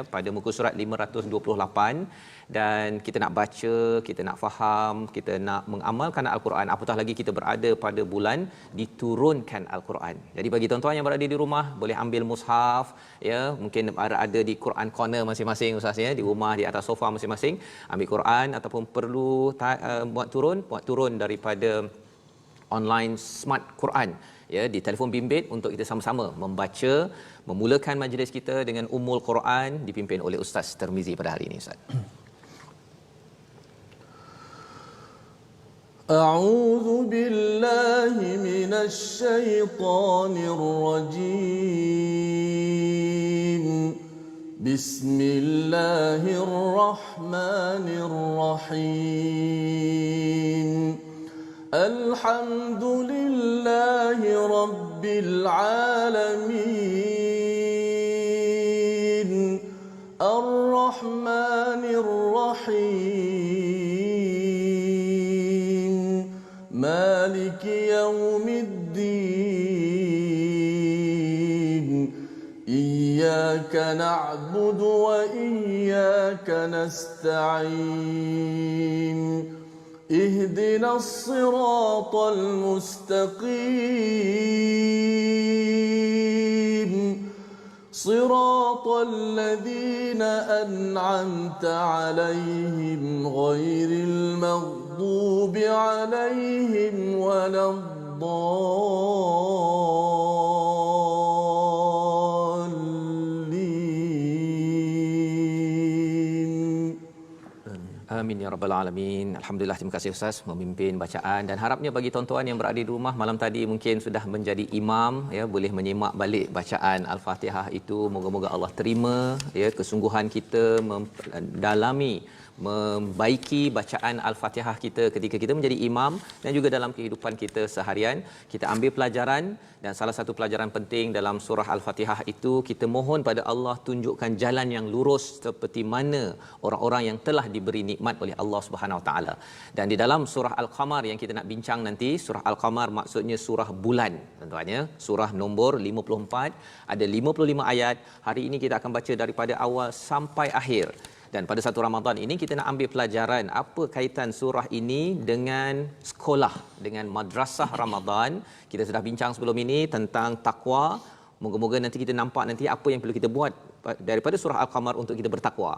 ya, pada muka surat 528. Dan kita nak baca, kita nak faham, kita nak mengamalkan Al-Quran, apatah lagi kita berada pada bulan diturunkan Al-Quran. Jadi bagi tuan-tuan yang berada di rumah, boleh ambil mushaf ya, mungkin ada di Quran corner masing-masing ustaz ya, di rumah di atas sofa masing-masing, ambil Quran, ataupun perlu buat turun daripada online smart Quran ya, di telefon bimbit, untuk kita sama-sama membaca, memulakan majlis kita dengan Ummul Quran dipimpin oleh Ustaz Tirmizi pada hari ini. Ustaz, أعوذ بالله من الشيطان الرجيم بسم الله الرحمن الرحيم الحمد لله رب العالمين الرحمن الرحيم مالك يوم الدين إياك نعبد وإياك نستعين اهدنا الصراط المستقيم صراط الذين أنعمت عليهم غير المغضوب عليهم ولا الضالين. amin ya rabbal alamin. Alhamdulillah, terima kasih Ustaz memimpin bacaan, dan harapnya bagi tuan-tuan yang berada di rumah malam tadi mungkin sudah menjadi imam ya, boleh menyimak balik bacaan Al-Fatihah itu. Moga-moga Allah terima ya kesungguhan kita mendalami, membaiki bacaan Al-Fatihah kita ketika kita menjadi imam, dan juga dalam kehidupan kita seharian. Kita ambil pelajaran, dan salah satu pelajaran penting dalam surah Al-Fatihah itu, kita mohon pada Allah tunjukkan jalan yang lurus seperti mana orang-orang yang telah diberi nikmat oleh Allah Subhanahu Wa Taala. Dan di dalam surah Al-Qamar yang kita nak bincang nanti, surah Al-Qamar maksudnya surah bulan tuan-tuan ya, surah nombor 54, ada 55 ayat. Hari ini kita akan baca daripada awal sampai akhir. Dan pada satu Ramadan ini kita nak ambil pelajaran apa kaitan surah ini dengan sekolah, dengan madrasah Ramadan. Kita sudah bincang sebelum ini tentang takwa. Moga-moga nanti kita nampak nanti apa yang perlu kita buat daripada surah Al-Qamar untuk kita bertakwa.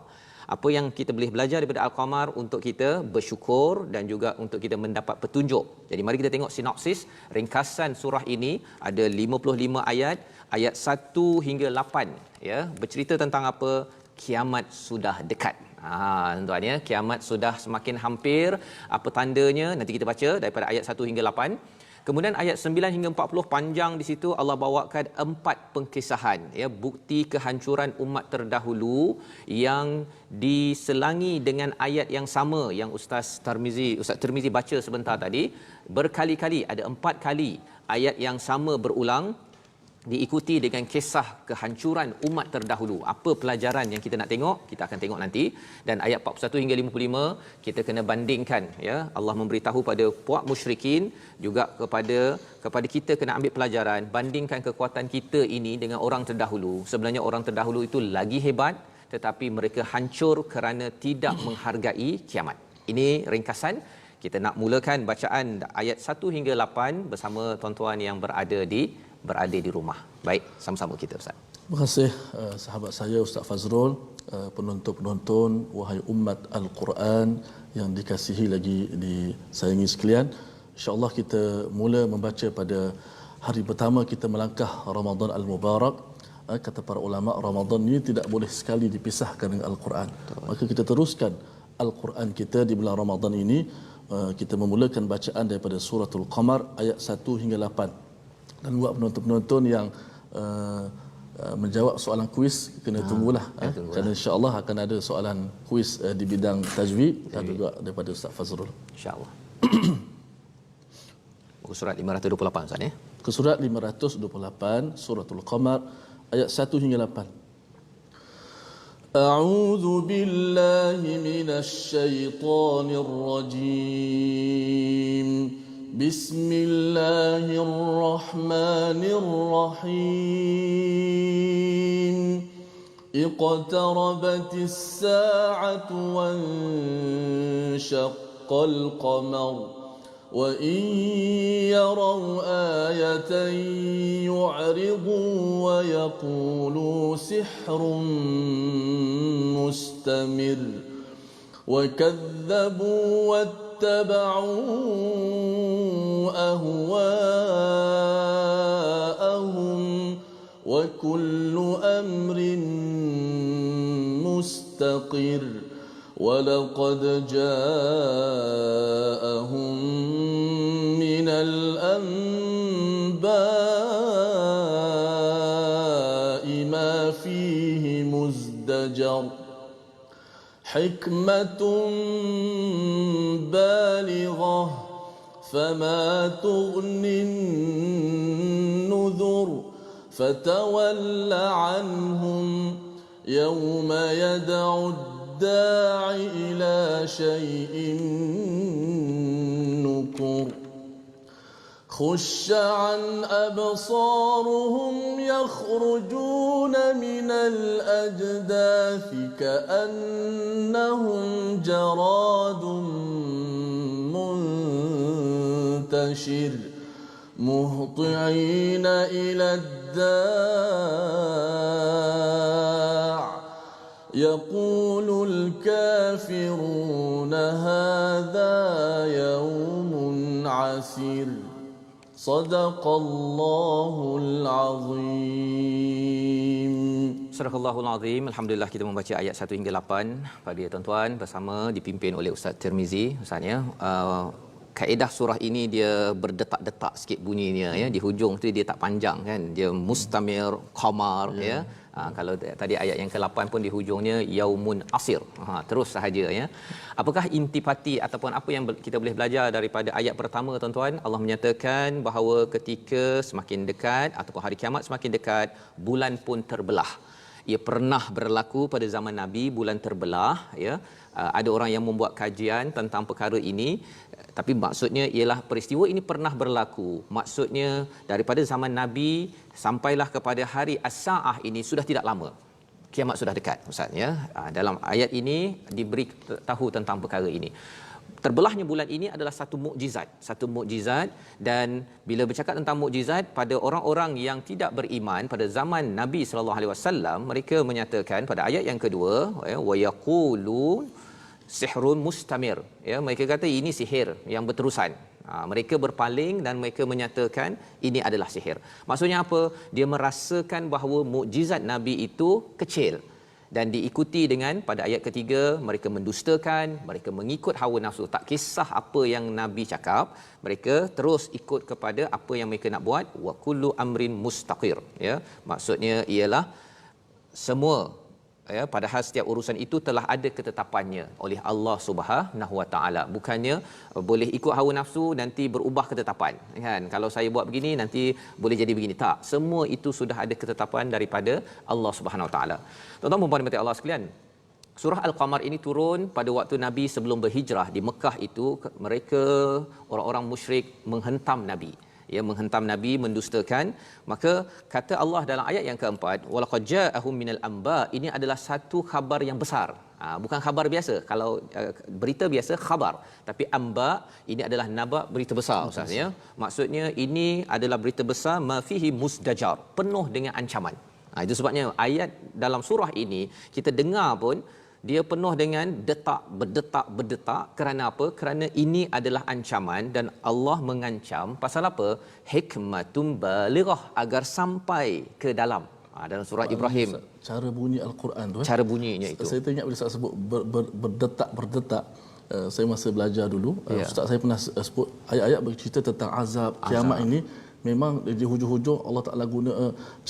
Apa yang kita boleh belajar daripada Al-Qamar untuk kita bersyukur dan juga untuk kita mendapat petunjuk. Jadi mari kita tengok sinopsis ringkasan surah ini. Ada 55 ayat, ayat 1 hingga 8 ya, bercerita tentang apa? Kiamat sudah dekat. Tuan-tuan ya, kiamat sudah semakin hampir. Apa tandanya? Nanti kita baca daripada ayat 1 hingga 8. Kemudian ayat 9 hingga 40 panjang di situ Allah bawakan 4 pengkisahan ya, bukti kehancuran umat terdahulu yang diselangi dengan ayat yang sama yang Ustaz Tirmizi baca sebentar tadi. Berkali-kali, ada 4 kali ayat yang sama berulang, diikuti dengan kisah kehancuran umat terdahulu. Apa pelajaran yang kita nak tengok? Kita akan tengok nanti. Dan ayat 41 hingga 55 kita kena bandingkan ya. Allah memberitahu pada puak musyrikin, juga kepada kita kena ambil pelajaran, bandingkan kekuatan kita ini dengan orang terdahulu. Sebenarnya orang terdahulu itu lagi hebat, tetapi mereka hancur kerana tidak menghargai kiamat. Ini ringkasan. Kita nak mulakan bacaan ayat 1 hingga 8 bersama tuan-tuan yang berada di rumah. Baik, sama-sama kita Ustaz. Terima kasih sahabat saya Ustaz Fazrul, penonton-penonton, wahai umat Al-Quran yang dikasihi lagi disayangi sekalian. InsyaAllah kita mula membaca pada hari pertama kita melangkah Ramadan Al-Mubarak. Kata para ulama, Ramadan ini tidak boleh sekali dipisahkan dengan Al-Quran. Maka kita teruskan Al-Quran kita di bulan Ramadan ini. Kita memulakan bacaan daripada suratul Qamar ayat 1 hingga 8. Dan buat penonton-penonton yang menjawab soalan kuis, kena tunggulah kerana insya-Allah akan ada soalan kuis di bidang tajwid dan juga daripada Ustaz Fazrul, insya-Allah. Buku surat 528 Ustaz ya. Ke surat 528 suratul Qamar ayat 1 hingga 8. أعوذ بالله من الشيطان الرجيم بسم الله الرحمن الرحيم اقتربت الساعة وانشق القمر وإن يروا آية يعرضوا ويقولوا سحر مستمر وكذبوا واتبعوا أهواءهم وكل أمر مستقر ولقد جاءهم من الأنباء ما فيه مزدجر حكمة بالغة فما تغني النذر فتول عنهم يوم يدعو الداع إلى شيء نكر خش عن أبصارهم يخرجون من الأجداث كأنهم جراد منتشر مهطعين إلى الداع يقول الكافرون هذا يوم عسير صدق الله العظيم. Surah Allahul Azim. Alhamdulillah kita membaca ayat 1 hingga 8 pada tuan-tuan bersama dipimpin oleh Ustaz Tirmizi. Ustaznya kaedah surah ini dia berdetak-detak sikit bunyinya ya, di hujung tu dia tak panjang kan, dia mustamir qamar ya. Kalau tadi ayat yang ke-8 pun di hujungnya yaumun asir. Terus sahaja ya. Apakah intipati ataupun apa yang kita boleh belajar daripada ayat pertama tuan-tuan? Allah menyatakan bahawa ketika semakin dekat ataupun hari kiamat semakin dekat, bulan pun terbelah. Ia pernah berlaku pada zaman Nabi, bulan terbelah ya. Ada orang yang membuat kajian tentang perkara ini, tapi maksudnya ialah peristiwa ini pernah berlaku. Maksudnya daripada zaman Nabi sampailah kepada hari As-Saah ini sudah tidak lama. Kiamat sudah dekat Ustaz ya. Dalam ayat ini diberi tahu tentang perkara ini. Terbelahnya bulan ini adalah satu mukjizat, dan bila bercakap tentang mukjizat pada orang-orang yang tidak beriman pada zaman Nabi sallallahu alaihi wasallam, mereka menyatakan pada ayat yang kedua ya, wa yaqulun sihrun mustamir ya, mereka kata ini sihir yang berterusan. Mereka berpaling dan mereka menyatakan ini adalah sihir. Maksudnya apa? Dia merasakan bahawa mukjizat Nabi itu kecil, dan diikuti dengan pada ayat ketiga mereka mendustakan, mereka mengikut hawa nafsu, tak kisah apa yang Nabi cakap, mereka terus ikut kepada apa yang mereka nak buat. Wa kullu amrin mustaqir ya, maksudnya ialah semua ya, padahal setiap urusan itu telah ada ketetapannya oleh Allah Subhanahu Wa Taala. Bukannya boleh ikut hawa nafsu nanti berubah ketetapan kan, kalau saya buat begini nanti boleh jadi begini. Tak, semua itu sudah ada ketetapan daripada Allah Subhanahu Wa Taala. Tuan-tuan dan puan-puan Allah sekalian, surah Al-Qamar ini turun pada waktu Nabi sebelum berhijrah di Mekah. Itu mereka orang-orang musyrik menghentam Nabi ya, menghentam Nabi, mendustakan. Maka kata Allah dalam ayat yang keempat, walaqad ja'ahum minal anba, ini adalah satu khabar yang besar. Bukan khabar biasa. Kalau berita biasa khabar, tapi anba ini adalah naba, berita besar Ustaz ya. Maksudnya ini adalah berita besar, ma fihi musdajar, penuh dengan ancaman. Itu sebabnya ayat dalam surah ini kita dengar pun dia penuh dengan berdetak. Kerana apa? Kerana ini adalah ancaman, dan Allah mengancam pasal apa? Hikmatum balighah, agar sampai ke dalam. Dalam surah Ibrahim, cara bunyi Al-Quran tu cara bunyinya itu. Saya teringat bila Ustaz sebut berdetak. Saya masa belajar dulu, Ustaz saya pernah sebut ayat-ayat bercerita tentang azab kiamat ini. Memang di hujung-hujung Allah Ta'ala guna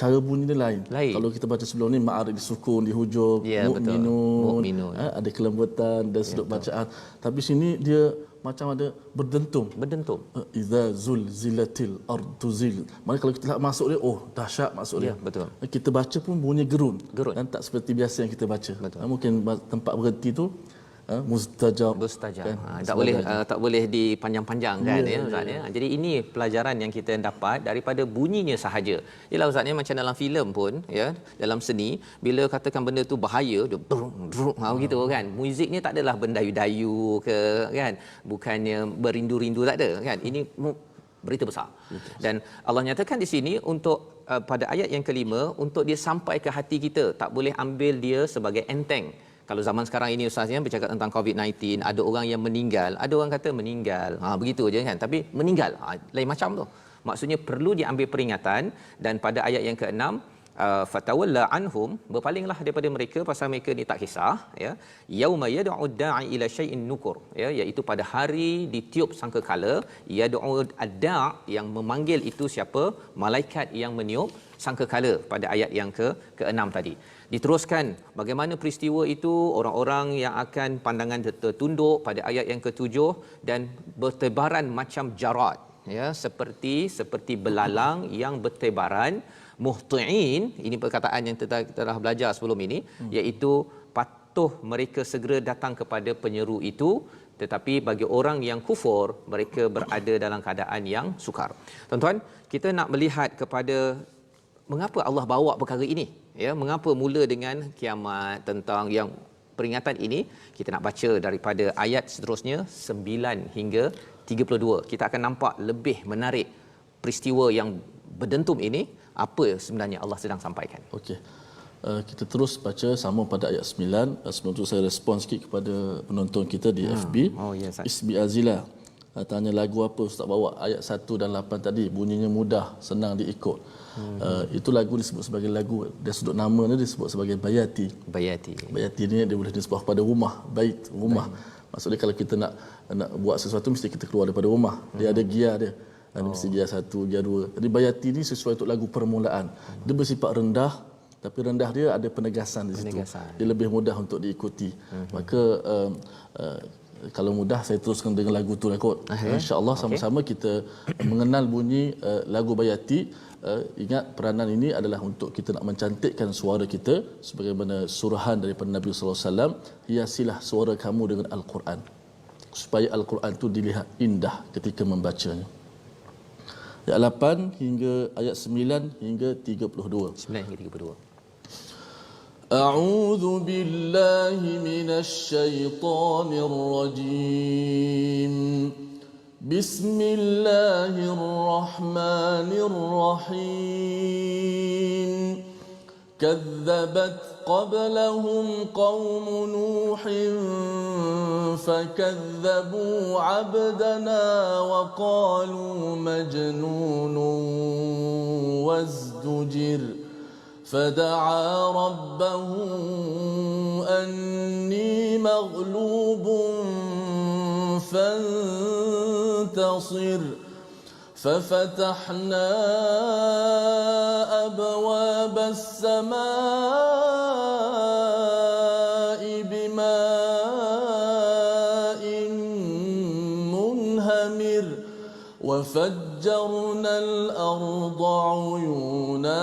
cara bunyi dia lain. Kalau kita baca sebelum ni ma'arif disukun di hujung, mu'minun, ada kelembutan dan sudut bacaan. Tapi sini dia macam ada berdentum. Iza zulzilatil ardu zil. Maksudnya kalau kita masuk dia, oh dahsyat maksud dia. Betul. Kita baca pun bunyi gerun. Dan tak seperti biasa yang kita baca. Mungkin tempat berhenti tu mustajab. Mustajab. Kan? Tak boleh dipanjang-panjangkan ya Ustaz ya. Jadi ini pelajaran yang kita dapat daripada bunyinya sahaja. Yalah Ustaz ya, macam dalam filem pun ya, dalam seni bila katakan benda tu bahaya dia gitu kan. Muziknya tak adalah berdayu-dayu ke kan. Bukannya berindu-rindu, tak ada kan. Ini berita besar. Dan Allah nyatakan di sini untuk pada ayat yang kelima untuk dia sampai ke hati kita, tak boleh ambil dia sebagai enteng. Kalau zaman sekarang ini Ustaz ya, bercakap tentang COVID-19, ada orang yang meninggal, ada orang kata meninggal. Begitu je kan. Tapi meninggal lain macam tu. Maksudnya perlu diambil peringatan. Dan pada ayat yang ke-6, fatawalla anhum, berpalinglah daripada mereka pasal mereka ni tak kisah ya. Yauma yad'u da'i ila syai'in nukur ya, iaitu pada hari ditiup sangkakala. Yad'u ad-da' yang memanggil itu siapa? Malaikat yang meniup sangkakala pada ayat yang ke-6 tadi. Diteruskan bagaimana peristiwa itu, orang-orang yang akan pandangan tertunduk pada ayat yang ke-7 dan bertebaran macam jarad ya, seperti belalang yang bertebaran. Muhti'in, ini perkataan yang kita telah belajar sebelum ini, iaitu patuh mereka segera datang kepada penyeru itu, tetapi bagi orang yang kufur mereka berada dalam keadaan yang sukar. Tuan-tuan, kita nak melihat kepada mengapa Allah bawa perkara ini ya, mengapa mula dengan kiamat, tentang yang peringatan ini. Kita nak baca daripada ayat seterusnya 9 hingga 32. Kita akan nampak lebih menarik peristiwa yang berdentum ini, apa sebenarnya Allah sedang sampaikan. Okey. Kita terus baca sama pada ayat 9. Sebelum tu saya respon sikit kepada penonton kita di FB. Isbi Azila tanya lagu apa Ustaz bawa, ayat 1 dan 8 tadi bunyinya mudah, senang diikut. Itu lagu disebut sebagai lagu, dari sudut nama ni disebut sebagai bayati. Bayati ni dia boleh disebut kepada rumah, bait, rumah. Maksudnya kalau kita nak buat sesuatu mesti kita keluar daripada rumah. Dia ada gear dia. Mesti gear 1, gear 2. Jadi bayati ni sesuai untuk lagu permulaan. Dia bersifat rendah, tapi rendah dia ada penegasan di situ. Dia lebih mudah untuk diikuti. Maka kalau mudah saya teruskan dengan lagu tu lah kot. Insya-Allah sama-sama kita mengenal bunyi lagu bayati. Ingat peranan ini adalah untuk kita nak mencantikkan suara kita sebagaimana surahan daripada Nabi sallallahu alaihi wasallam, hiasilah suara kamu dengan al-Quran supaya al-Quran tu dilihat indah ketika membacanya. Ayat 8 hingga ayat 9 hingga 32. 9 hingga 32. أعوذ بالله من الشيطان الرجيم بسم الله الرحمن الرحيم كذبت قبلهم قوم نوح فكذبوا عبدنا وقالوا مجنون وازدجر فدعا ربه أني مغلوب فانتصر ففتحنا أبواب السماء بماء منهمر وفجرنا الأرض عيونا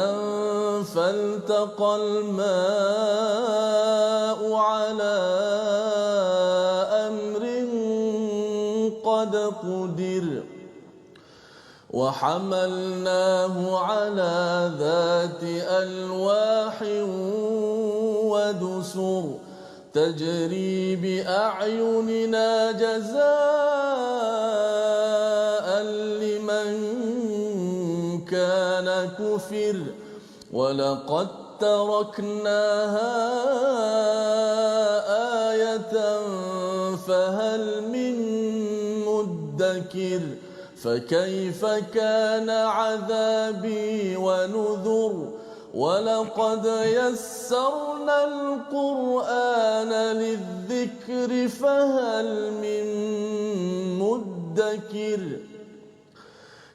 فالتقى الماء على أمر قد قدر وحملناه على ذات ألواح ودسر تجري بأعيننا جزاء لمن كان كفر ولقد تركناها آية فهل من مدكر فكيف كان عذابي ونذر ولقد يسرنا القرآن للذكر فهل من مدكر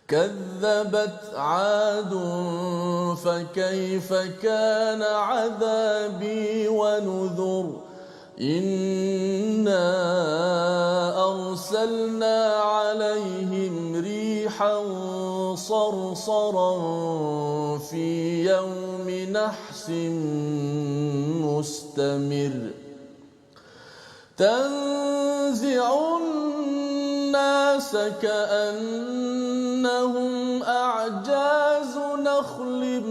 كذبت عاد فكيف كان عذابي ونذر إنا أرسلنا عليهم ريحا صرصرا في يوم نحس مستمر تنزع الناس كأنهم أعجاز نخل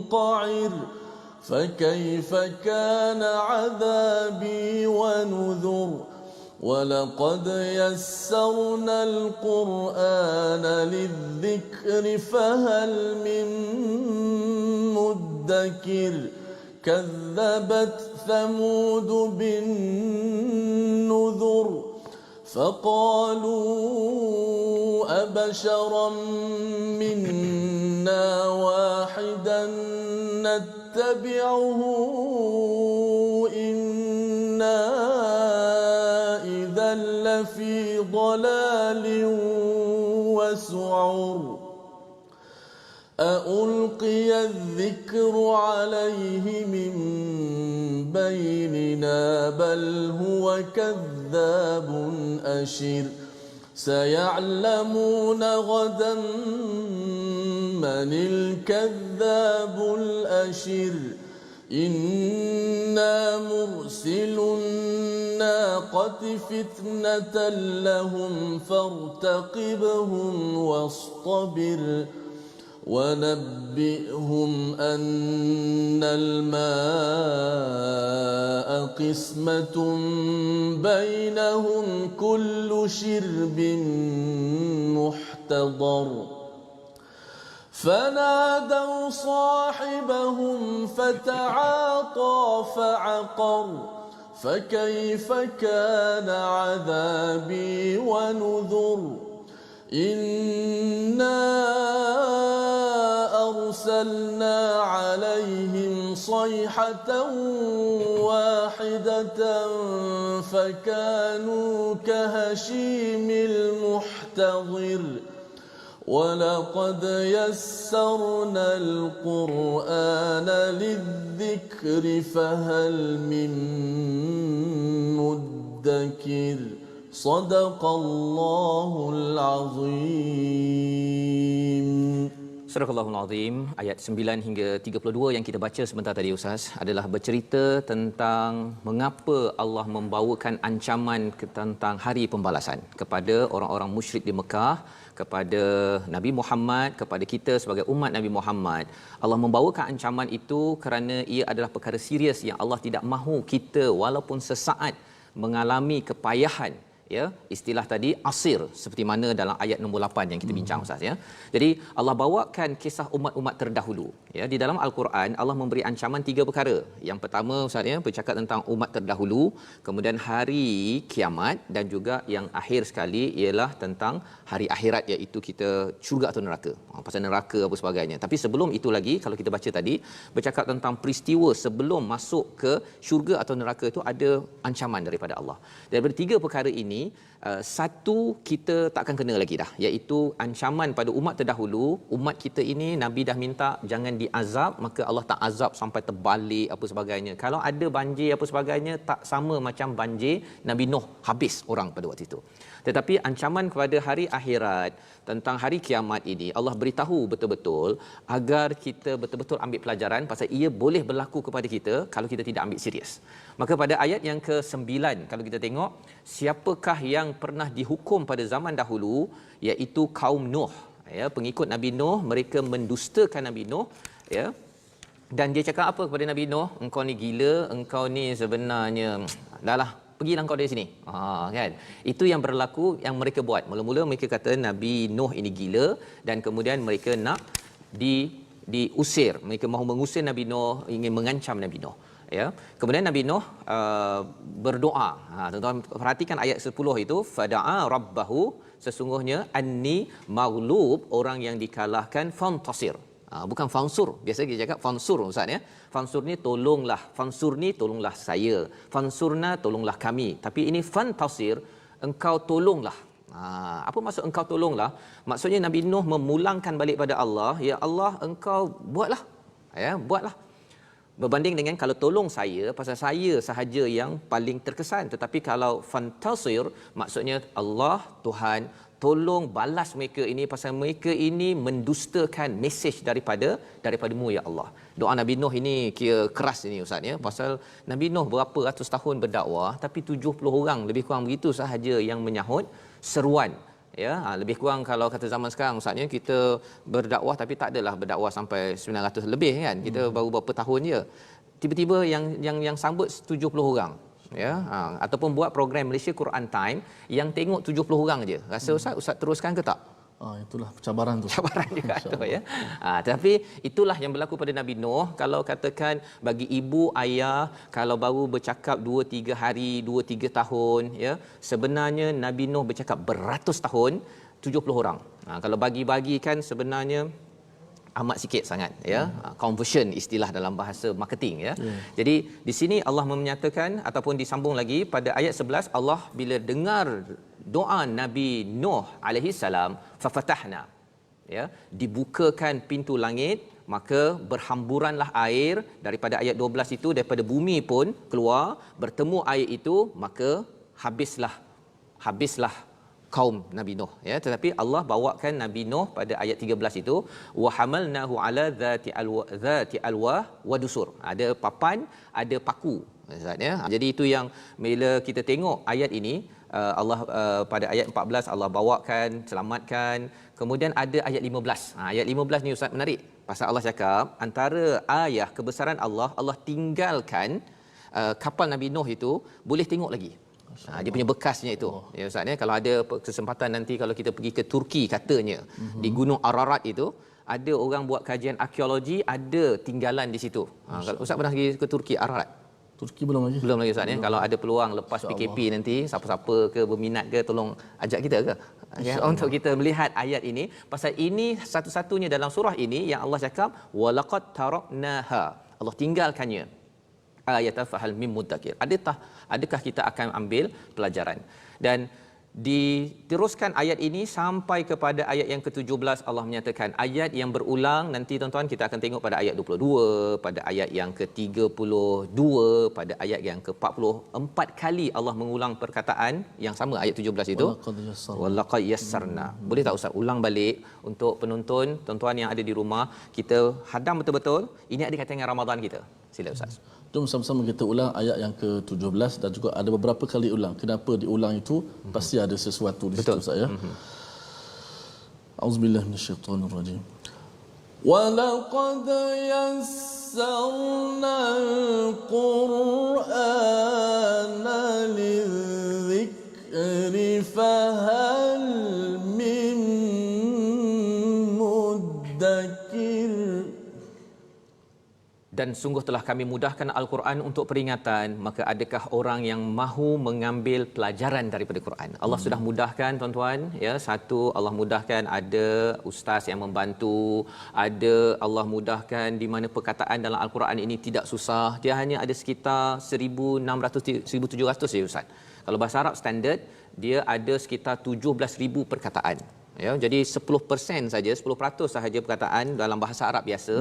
منقعر فكيف كان عذابي ونذر ولقد يسرنا القرآن للذكر فهل من مدكر كذبت ثمود بالنذر فقالوا أبشرا منا واحدا نتبعه إنا إذا لفي ضلال وسعر أألقي الذكر عليه من بيننا بل هو كذاب أشر سيعلمون غدا من الكذاب الأشر إنا مرسل الناقة فتنة لهم فارتقبهم واصطبر ونبئهم أن الماء قسمة بينهم كل شرب محتضر فنادوا صاحبهم فتعاطى فعقر فكيف كان عذابي ونذر إنا أرسلنا عليهم صيحة واحدة فكانوا كهشيم المحتضر ولقد يسرنا القرآن للذكر فهل من مدكر صدق الله العظيم. Surah Al-Azim ayat 9 hingga 32 yang kita baca sebentar tadi Ustaz adalah bercerita tentang mengapa Allah membawakan ancaman tentang hari pembalasan kepada orang-orang musyrik di Mekah, kepada Nabi Muhammad, kepada kita sebagai umat Nabi Muhammad. Allah membawakan ancaman itu kerana ia adalah perkara serius yang Allah tidak mahu kita walaupun sesaat mengalami kepayahan, ya, istilah tadi asir seperti mana dalam ayat nombor 8 yang kita bincang Ustaz, ya. Jadi Allah bawakan kisah umat-umat terdahulu, ya. Di dalam Al-Quran Allah memberi ancaman 3 perkara. Yang pertama Ustaz, ya, bercakap tentang umat terdahulu, kemudian hari kiamat, dan juga yang akhir sekali ialah tentang hari akhirat, iaitu kita syurga atau neraka. Pasal neraka apa sebagainya. Tapi sebelum itu lagi, kalau kita baca tadi bercakap tentang peristiwa sebelum masuk ke syurga atau neraka itu ada ancaman daripada Allah. Daripada 3 perkara ini, satu kita takkan kena lagi dah, iaitu ancaman pada umat terdahulu. Umat kita ini Nabi dah minta jangan diazab, maka Allah tak azab sampai terbalik apa sebagainya. Kalau ada banjir apa sebagainya, tak sama macam banjir Nabi Nuh, habis orang pada waktu itu. Tetapi ancaman kepada hari akhirat, tentang hari kiamat ini Allah beritahu betul-betul agar kita betul-betul ambil pelajaran, pasal ia boleh berlaku kepada kita kalau kita tidak ambil serius. Maka pada ayat yang ke-9 kalau kita tengok, siapakah yang pernah dihukum pada zaman dahulu, iaitu kaum Nuh, ya, pengikut Nabi Nuh. Mereka mendustakan Nabi Nuh, ya. Dan dia cakap apa kepada Nabi Nuh? Engkau ni gila, engkau ni sebenarnya dahlah, pergilah kau dari sini. Kan? Itu yang berlaku, yang mereka buat. Mula-mula mereka kata Nabi Nuh ini gila, dan kemudian mereka nak diusir. Mereka mahu mengusir Nabi Nuh, ingin mengancam Nabi Nuh. Ya. Kemudian Nabi Nuh berdoa. Tuan-tuan perhatikan ayat 10 itu, fada'a rabbahu, sesungguhnya anni maghlub, orang yang dikalahkan, fantasir. Bukan fansur. Biasa kita cakap fansur Ustaz, ya. Fansur ni tolonglah, fansur ni tolonglah saya, fansurna tolonglah kami. Tapi ini fantasir, engkau tolonglah. Apa maksud engkau tolonglah? Maksudnya Nabi Nuh memulangkan balik pada Allah, ya Allah, engkau buatlah. Ya, buatlah. Berbanding dengan kalau tolong saya, pasal saya sahaja yang paling terkesan. Tetapi kalau fantasir, maksudnya Allah, Tuhan, tolong balas mereka ini pasal mereka ini mendustakan mesej daripadamu ya Allah. Doa Nabi Nuh ini kira keras ini ustaz ya, pasal Nabi Nuh berapa ratus tahun berdakwah tapi 70 orang lebih kurang begitu sahaja yang menyahut seruan. Ya, lebih kurang kalau kata zaman sekarang ustaz ya, kita berdakwah tapi tak adalah berdakwah sampai 900 lebih kan. Kita baru berapa tahun je. Tiba-tiba yang sambut 70 orang. Ya, ataupun buat program Malaysia Quran Time yang tengok 70 orang aje. Rasa ustaz teruskan ke tak? Itulah cabaran tu. Cabaran juga tu ya. Tapi itulah yang berlaku pada Nabi Nuh. Kalau katakan bagi ibu ayah kalau baru bercakap 2-3 hari, 2-3 tahun ya, sebenarnya Nabi Nuh bercakap beratus tahun, 70 orang. Kalau bagi-bagikan sebenarnya amat sikit sangat ya. Conversion istilah dalam bahasa marketing ya. Jadi di sini Allah menyatakan ataupun disambung lagi pada ayat 11, Allah bila dengar doa Nabi Nuh alaihi salam, fafatahna ya, dibukakan pintu langit, maka berhamburanlah air daripada ayat 12 itu, daripada bumi pun keluar bertemu air itu, maka habislah kaum Nabi Nuh ya. Tetapi Allah bawakan Nabi Nuh pada ayat 13 itu, wa hamalnahu ala dhati alwa wa dusur, ada papan ada paku ustaz ya. Jadi itu yang bila kita tengok ayat ini, Allah pada ayat 14 Allah bawakan selamatkan. Kemudian ada ayat 15. Ayat 15 ni ustaz menarik pasal Allah cakap antara ayat kebesaran Allah tinggalkan kapal Nabi Nuh itu boleh tengok lagi. Dia punya bekasnya itu. Ya ustaz ya, kalau ada kesempatan nanti kalau kita pergi ke Turki katanya, di Gunung Ararat itu ada orang buat kajian arkeologi, ada tinggalan di situ. Kalau ustaz pernah pergi ke Turki Ararat? Turki belum lagi ustaz ya. Kalau ada peluang lepas PKP nanti, siapa-siapa ke berminat ke, tolong ajak kita ke ya, untuk kita melihat ayat ini. Pasal ini satu-satunya dalam surah ini yang Allah cakap walaqad taraknaha, Allah tinggalkannya ayat fahal mim muddakir. Adakah kita akan ambil pelajaran? Dan diteruskan ayat ini sampai kepada ayat yang ke-17. Allah menyatakan ayat yang berulang, nanti tuan-tuan kita akan tengok pada ayat 22, pada ayat yang ke-32, pada ayat yang ke-40. 4 kali Allah mengulang perkataan yang sama ayat 17 itu, walaqad yassarna. Boleh tak ustaz ulang balik untuk penonton, tuan-tuan yang ada di rumah, kita hadam betul-betul. Ini ada kaitan dengan Ramadan kita. Sila ustaz. Jom sama-sama kita ulang ayat yang ke-17 dan juga ada beberapa kali ulang. Kenapa diulang itu? Pasti ada sesuatu di situ saya. Auzubillahi minasyaitonirrajim. Wa laqad yassarna al-Qur'ana lidh-dhikri fahal min muddakir. Dan sungguh telah kami mudahkan Al-Quran untuk peringatan, maka adakah orang yang mahu mengambil pelajaran daripada Quran? Allah sudah mudahkan tuan-tuan ya. Satu, Allah mudahkan ada ustaz yang membantu, ada Allah mudahkan di mana perkataan dalam Al-Quran ini tidak susah. Dia hanya ada sekitar 1600-1700 je ustaz. Kalau bahasa Arab standard dia ada sekitar 17,000 perkataan. Ya, jadi 10% saja, 10% sahaja perkataan dalam bahasa Arab biasa.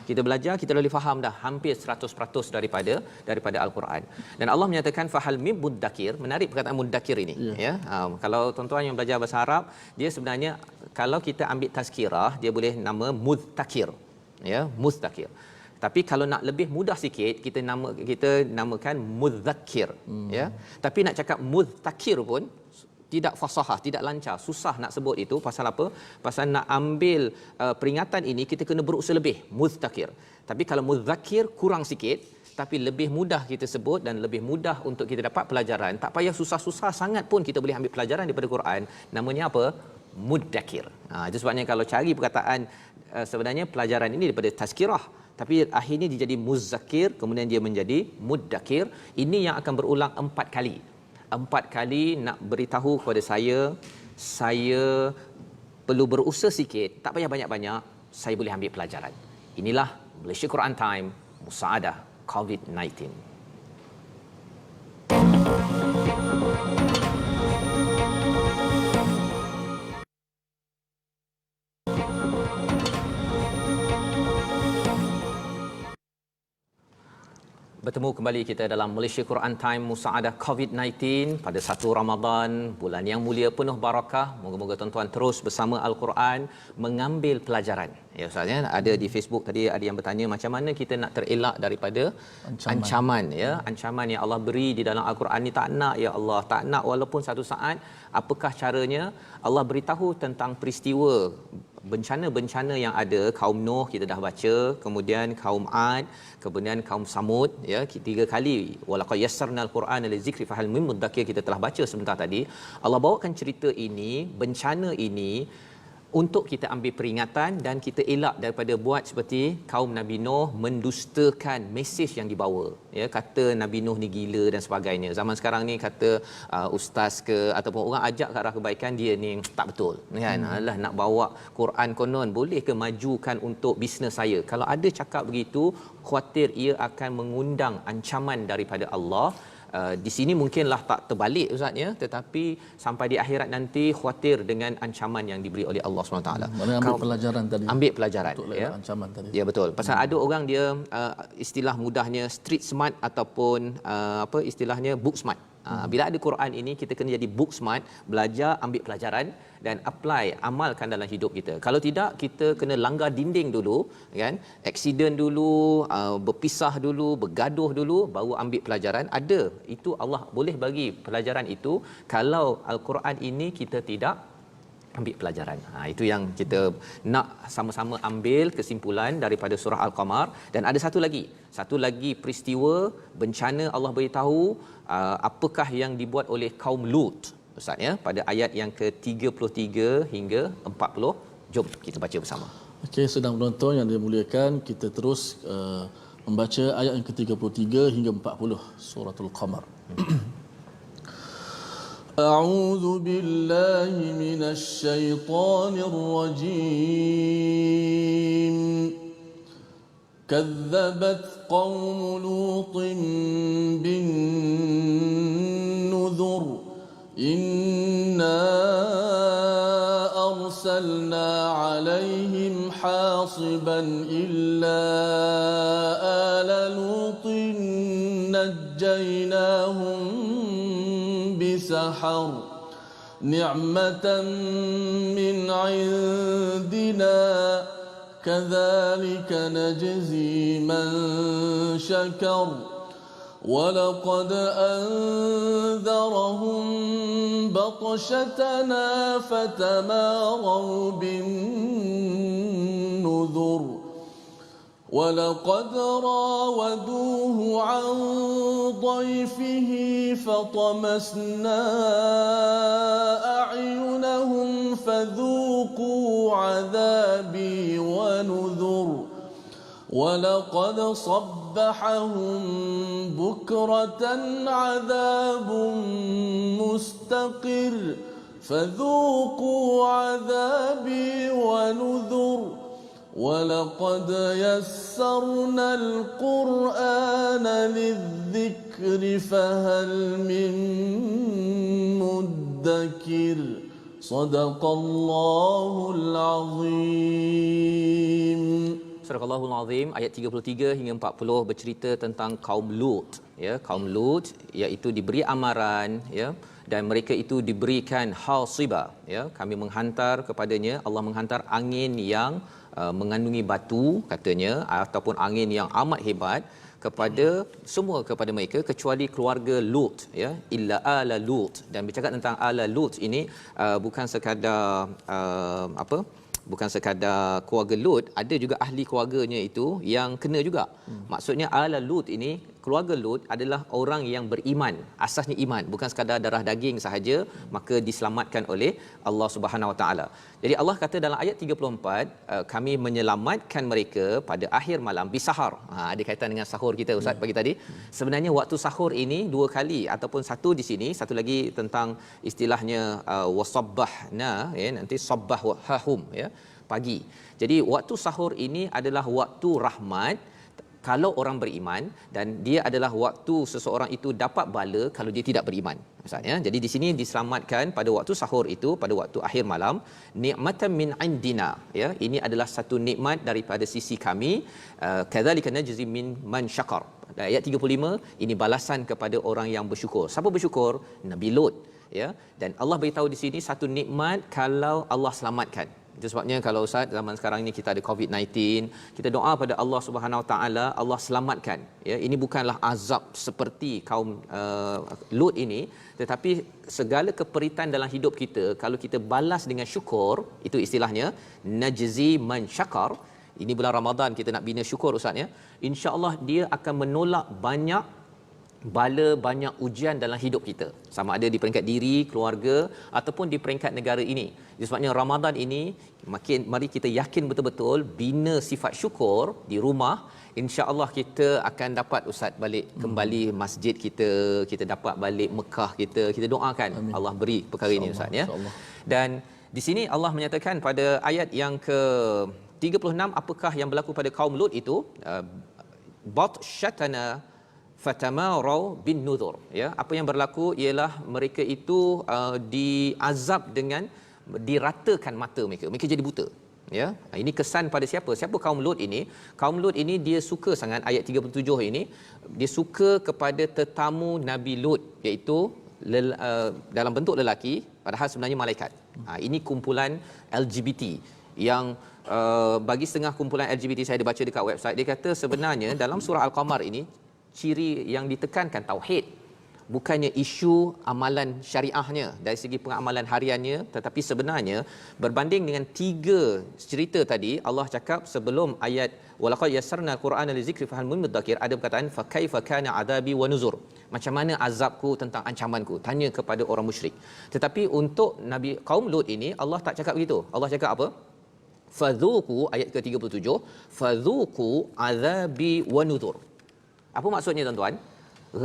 Kita belajar, kita boleh faham dah hampir 100% daripada Al-Quran. Dan Allah menyatakan fahal mim muddakir. Menarik perkataan muddakir ini ya. Kalau tuan-tuan yang belajar bahasa Arab, dia sebenarnya kalau kita ambil tazkirah, dia boleh nama mudzakir. Ya, muzdakir. Tapi kalau nak lebih mudah sikit, kita namakan mudzakir ya. Tapi nak cakap mudzakir pun tidak fasahah, tidak lancar, susah nak sebut itu. Pasal apa? Pasal nak ambil peringatan ini kita kena berusaha lebih, mudzakir. Tapi kalau mudzakir kurang sikit, tapi lebih mudah kita sebut dan lebih mudah untuk kita dapat pelajaran. Tak payah susah-susah sangat pun kita boleh ambil pelajaran daripada Quran. Namanya apa? Muddakir. Itu sebabnya kalau cari perkataan sebenarnya pelajaran ini daripada tazkirah, tapi akhirnya dia jadi muzzakir, kemudian dia menjadi muddakir. Ini yang akan berulang 4 kali. 4 kali nak beritahu kepada saya perlu berusaha sikit, tak payah banyak-banyak, saya boleh ambil pelajaran. Inilah Malaysia Quran Time, Musaadah COVID-19. Bertemu kembali kita dalam Malaysia Quran Time Musaadah COVID-19 pada 1 Ramadan, bulan yang mulia penuh barakah. Moga-moga tuan-tuan terus bersama Al-Quran mengambil pelajaran. Ya Ustaz ya, ada di Facebook tadi ada yang bertanya macam mana kita nak terelak daripada ancaman ya, ancaman yang Allah beri di dalam Al-Quran ni. Tak nak ya Allah, tak nak walaupun satu saat. Apakah caranya? Allah beritahu tentang peristiwa bencana-bencana yang ada. Kaum Nuh kita dah baca, kemudian kaum Ad, kemudian kaum Samud ya, 3 kali walaqad yassarnal qur'ana lizikri fahal min muddakir kita telah baca sebentar tadi. Allah bawakan cerita ini, bencana ini untuk kita ambil peringatan dan kita elak daripada buat seperti kaum Nabi Nuh, mendustakan mesej yang dibawa ya, kata Nabi Nuh ni gila dan sebagainya. Zaman sekarang ni kata ustaz ke ataupun orang ajak ke arah kebaikan, dia ni tak betul kan. Alah, nak bawa Quran konon boleh ke majukan untuk bisnes saya. Kalau ada cakap begitu, khuatir ia akan mengundang ancaman daripada Allah. Di sini mungkinlah tak terbalik Ustaz ya, tetapi sampai di akhirat nanti khuatir dengan ancaman yang diberi oleh Allah SWT. Mana ambil pelajaran tadi. Ambil pelajaran ya. Ancaman tadi. Ya betul. Pasal ada orang dia istilah mudahnya street smart ataupun apa istilahnya book smart. Bila ada Quran ini kita kena jadi book smart, belajar, ambil pelajaran dan apply, amalkan dalam hidup kita. Kalau tidak, kita kena langgar dinding dulu kan, accident dulu, berpisah dulu, bergaduh dulu, baru ambil pelajaran. Ada itu Allah boleh bagi pelajaran itu. Kalau Al-Quran ini kita tidak ambil pelajaran. Itu yang kita nak sama-sama ambil kesimpulan daripada surah Al-Qamar. Dan ada satu lagi peristiwa bencana Allah beritahu apakah yang dibuat oleh kaum Lut Ustaz ya, pada ayat yang ke-33 hingga 40. Jom kita baca bersama. Okey, sedang menonton yang dimuliakan, kita terus membaca ayat yang ke-33 hingga 40 suratul Qamar. أعوذ بالله من الشيطان الرجيم كذبت قوم لوط بالنذر إنا أرسلنا عليهم حاصبا إلا آل لوط نجيناهم بسحر نعمة من عندنا كذلك نجزي من شكر ولقد أنذرهم بطشتنا فتماروا بالنذر ولقد راودوه عن ضيفه فطمسنا أعينهم فذوقوا عذابي ونذر ولقد صبحهم بكرة عذاب مستقر فذوقوا عذابي ونذر ولقد يسرنا القرآن للذكر فهل من مدكر صدق الله العظيم. Surah Al-Allahul Azim ayat 33 hingga 40 bercerita tentang kaum Lut ya. Kaum Lut iaitu diberi amaran ya, dan mereka itu diberikan hasiba ya, kami menghantar kepadanya, Allah menghantar angin yang mengandungi batu katanya, ataupun angin yang amat hebat kepada semua kepada mereka kecuali keluarga Lut ya, illa ala Lut. Dan bercakap tentang ala Lut ini bukan sekadar bukan sekadar keluarga Lut, ada juga ahli keluarganya itu yang kena juga. Maksudnya ala Lut ini, keluarga Lut adalah orang yang beriman, asasnya iman, bukan sekadar darah daging sahaja, maka diselamatkan oleh Allah Subhanahu Wa Taala. Jadi Allah kata dalam ayat 34, kami menyelamatkan mereka pada akhir malam bisahar. Ada kaitan dengan sahur kita Ustaz pagi tadi. Sebenarnya waktu sahur ini 2 kali ataupun satu di sini, satu lagi tentang istilahnya wasabbahna ya, nanti sabbahum ya, pagi. Jadi waktu sahur ini adalah waktu rahmat, kalau orang beriman, dan dia adalah waktu seseorang itu dapat bala kalau dia tidak beriman. Maksudnya, jadi di sini diselamatkan pada waktu sahur itu, pada waktu akhir malam, nikmatan min indina, ya, ini adalah satu nikmat daripada sisi kami. Kadzalika najzi min man syakar. Ayat 35, ini balasan kepada orang yang bersyukur. Siapa bersyukur? Nabi Lut, ya. Dan Allah beritahu di sini satu nikmat kalau Allah selamatkan. Itu sebabnya kalau Ustaz, zaman sekarang ini kita ada COVID-19, kita doa pada Allah Subhanahu Wa Taala, Allah selamatkan, ya. Ini bukanlah azab seperti kaum Lut ini, tetapi segala keperitan dalam hidup kita kalau kita balas dengan syukur, itu istilahnya najzi man syakar. Ini bulan Ramadan kita nak bina syukur Ustaz, ya. Insya-Allah dia akan menolak banyak bala, banyak ujian dalam hidup kita, sama ada di peringkat diri, keluarga ataupun di peringkat negara ini. Sebabnya Ramadan ini mari kita yakin betul-betul bina sifat syukur di rumah. Insya-Allah kita akan dapat Ustaz balik kembali masjid kita, kita dapat balik Mekah kita. Kita doakan Amin. Allah beri perkara ini Ustaz, ya. Dan di sini Allah menyatakan pada ayat yang ke 36, apakah yang berlaku pada kaum Lut itu? Batshatana fatamarau bin nuzur, ya. Apa yang berlaku ialah mereka itu diazab dengan diratakan mata mereka jadi buta, ya. Ini kesan pada siapa kaum Lut ini? Kaum Lut ini dia suka sangat, ayat 37 ini dia suka kepada tetamu Nabi Lut, iaitu dalam bentuk lelaki padahal sebenarnya malaikat. Ini kumpulan LGBT yang bagi setengah kumpulan LGBT saya ada baca dekat website, dia kata sebenarnya dalam surah Al-Qamar ini ciri yang ditekankan tauhid, bukannya isu amalan syariahnya dari segi pengamalan hariannya, tetapi sebenarnya berbanding dengan 3 cerita tadi, Allah cakap sebelum ayat walaqad yassarna al-Qur'ana lizikri fahal min mudzakir, ada perkataan fa kaifa kana adabi wa nuzur, macam mana azabku, tentang ancamanku, tanya kepada orang musyrik. Tetapi untuk Nabi kaum Lut ini Allah tak cakap begitu. Allah cakap apa? Fadhuku, ayat ke-37, fadhuku azabi wa nuzur. Apa maksudnya tuan-tuan?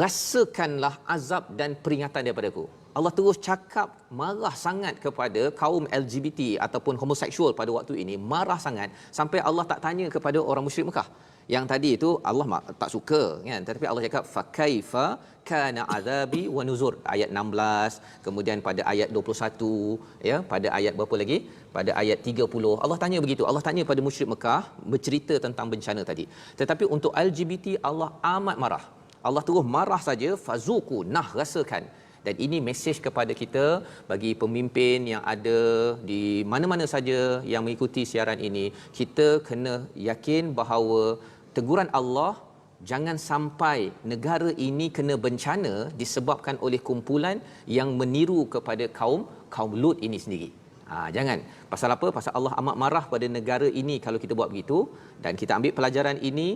Rasakanlah azab dan peringatan daripadaku. Allah terus cakap marah sangat kepada kaum LGBT ataupun homoseksual pada waktu ini, marah sangat sampai Allah tak tanya kepada orang musyrik Mekah. Yang tadi itu Allah tak suka, kan, tetapi Allah cakap fa kaifa kana azabi wa nuzur, ayat 16, kemudian pada ayat 21, ya, pada ayat berapa lagi, pada ayat 30 Allah tanya begitu. Allah tanya pada musyrik Mekah bercerita tentang bencana tadi. Tetapi untuk LGBT Allah amat marah. Allah terus marah saja, fazuku, nah rasakan. Dan ini mesej kepada kita, bagi pemimpin yang ada di mana-mana saja yang mengikuti siaran ini, kita kena yakin bahawa teguran Allah, jangan sampai negara ini kena bencana disebabkan oleh kumpulan yang meniru kepada kaum Lut ini sendiri. Jangan. Pasal apa? Pasal Allah amat marah pada negara ini kalau kita buat begitu, dan kita ambil pelajaran ini,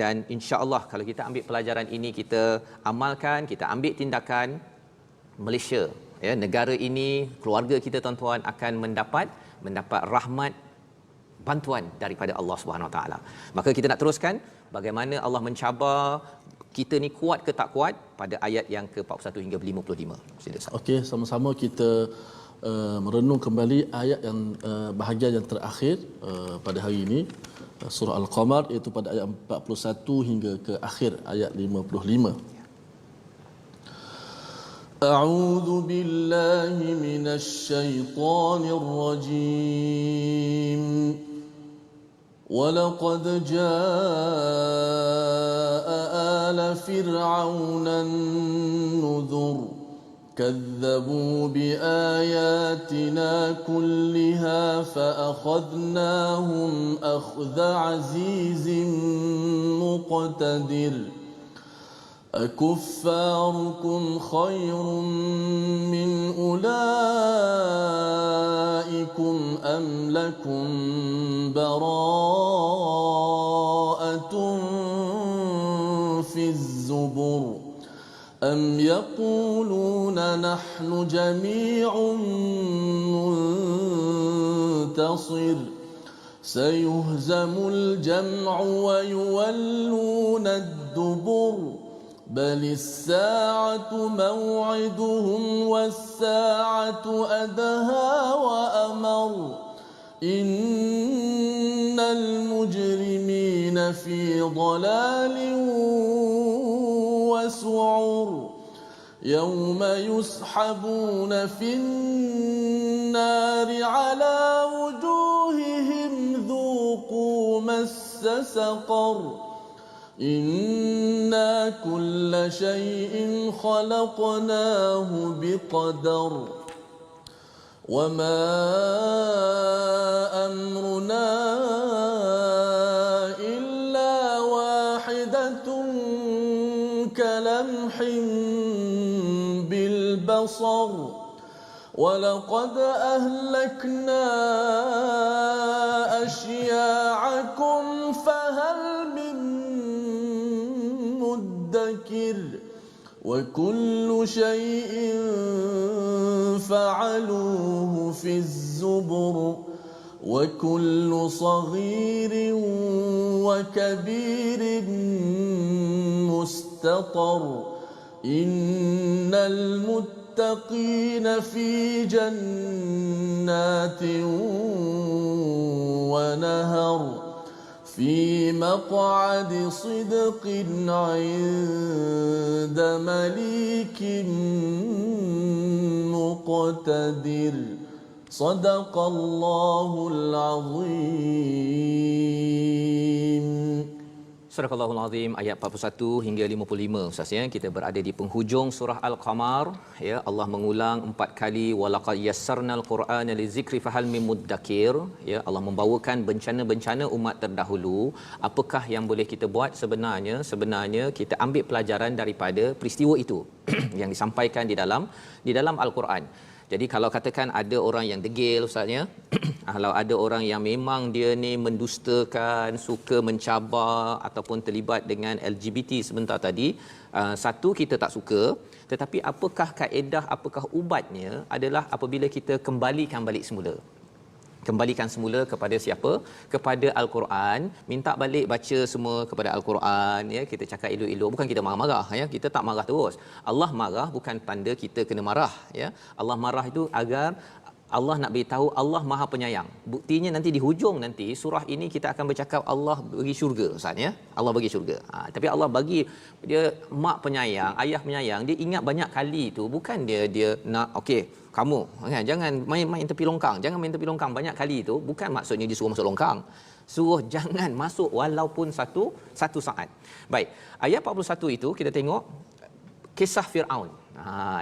dan insya-Allah kalau kita ambil pelajaran ini, kita amalkan, kita ambil tindakan, Malaysia, ya, negara ini, keluarga kita tuan-tuan akan mendapat rahmat, bantuan daripada Allah Subhanahu Wa Taala. Maka kita nak teruskan bagaimana Allah mencabar kita ni kuat ke tak kuat pada ayat yang ke-41 hingga 55. Sila. Okey, sama-sama kita merenung kembali ayat yang bahagian yang terakhir pada hari ini, surah Al-Qamar, iaitu pada ayat 41 hingga ke akhir ayat 55. A'udzu billahi minasy syaithanir rajim. ولقد جاء آل فرعون النذر كذبوا بآياتنا كلها فأخذناهم أخذ عزيز مقتدر أكفاركم خير من أولئكم أم لكم براءة في الزبر أم يقولون نحن جميع منتصر سيهزم الجمع ويولون الدبر بل الساعة موعدهم والساعة أدهى وأمر innal mujrimina fi dhalalin wa su'ur yawma yushabuna fin nari ala wujuhihim dhuqu massa saqar inna kulla shay'in khalaqnahu biqadar وما أمرنا إلا واحدة كلمح بالبصر ولقد أهلكنا أشياعكم فهل من مدكر وكل شيء فعلوه في الزبر وكل صغير وكبير مستطر إن المتقين في جنات ونهر في مقعد صدق عند مليك مقتدر صدق الله العظيم. Surah Al-Al Azim ayat 41 hingga 55 Ustaz ya. Kita berada di penghujung surah Al-Qamar ya. Allah mengulang 4 kali walaqad yassarnal Qur'ana lizikri fahal mim muddakir ya. Allah membawakan bencana-bencana umat terdahulu. Apakah yang boleh kita buat sebenarnya? Sebenarnya kita ambil pelajaran daripada peristiwa itu yang disampaikan di dalam Al-Quran. Jadi kalau katakan ada orang yang degil Ustaznya, kalau ada orang yang memang dia ni mendustakan, suka mencabar ataupun terlibat dengan LGBT sebentar tadi, satu kita tak suka, tetapi apakah kaedah, apakah ubatnya adalah apabila kita kembalikan balik semula. Kembalikan semula kepada siapa? Kepada Al-Quran, minta balik baca semua kepada Al-Quran ya. Kita cakap elok-elok, bukan kita marah-marah ya. Kita tak marah terus. Allah marah bukan tanda kita kena marah ya. Allah marah itu agar Allah nak beritahu Allah Maha Penyayang. Buktinya nanti di hujung nanti surah ini kita akan bercakap Allah bagi syurga Ustaz ya. Allah bagi syurga. Tapi Allah bagi dia mak penyayang, ayah penyayang, dia ingat banyak kali tu, bukan dia nak okey kamu kan jangan main tepi longkang, jangan main tepi longkang banyak kali tu, bukan maksudnya dia suruh masuk longkang. Suruh jangan masuk walaupun satu saat. Baik, ayat 41 itu kita tengok kisah Firaun.